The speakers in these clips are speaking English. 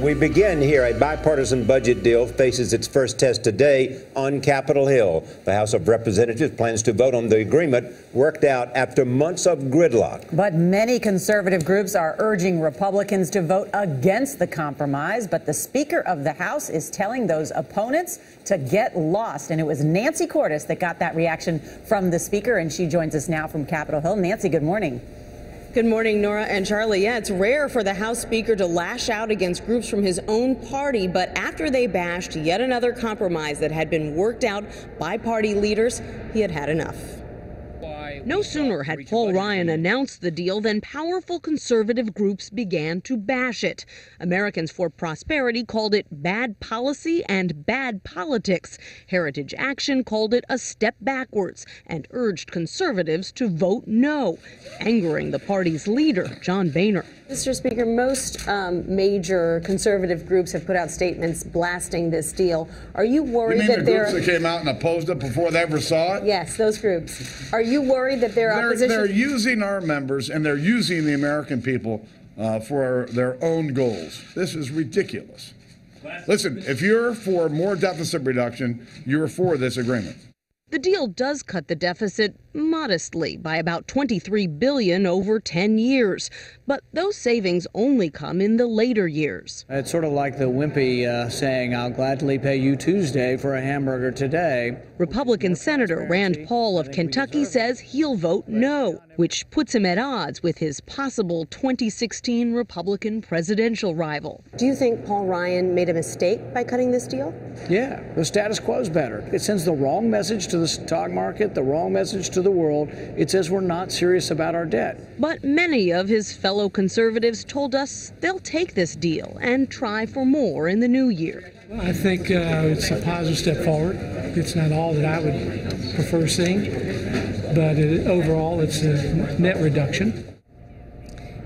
We begin here. A bipartisan budget deal faces its first test today on Capitol Hill. The House of Representatives plans to vote on the agreement worked out after months of gridlock. But many conservative groups are urging Republicans to vote against the compromise. But the Speaker of the House is telling those opponents to get lost. And it was Nancy Cordes that got that reaction from the Speaker. And she joins us now from Capitol Hill. Nancy, good morning. Good morning, Nora and Charlie. Yeah, it's rare for the House Speaker to lash out against groups from his own party, but after they bashed yet another compromise that had been worked out by party leaders, he had had enough. No sooner had Paul Ryan announced the deal than powerful conservative groups began to bash it. Americans for Prosperity called it bad policy and bad politics. Heritage Action called it a step backwards and urged conservatives to vote no, angering the party's leader, John Boehner. Mr. Speaker, most major conservative groups have put out statements blasting this deal. Are you worried that the groups that came out and opposed it before they ever saw it? Yes, those groups. Are you worried that their opposition? They're using our members and they're using the American people for their own goals. This is ridiculous. Listen, if you're for more deficit reduction, you're for this agreement. The deal does cut the deficit modestly by about $23 billion over 10 years. But those savings only come in the later years. It's sort of like the wimpy saying, I'll gladly pay you Tuesday for a hamburger today. Republican Senator Rand Paul of Kentucky says he'll vote no, which puts him at odds with his possible 2016 Republican presidential rival. Do you think Paul Ryan made a mistake by cutting this deal? Yeah, the status quo is better. It sends the wrong message to the stock market, the wrong message to the world. It says we're not serious about our debt. But many of his fellow conservatives told us they'll take this deal and try for more in the new year. Well, I think it's a positive step forward. It's not all that I would prefer seeing, but overall it's a net reduction.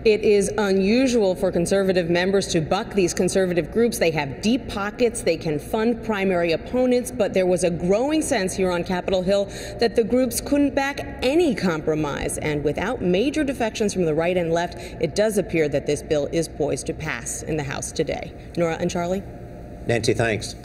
It is unusual for conservative members to buck these conservative groups. They have deep pockets. They can fund primary opponents. But there was a growing sense here on Capitol Hill that the groups couldn't back any compromise. And without major defections from the right and left, it does appear that this bill is poised to pass in the House today. Nora and Charlie? Nancy, thanks.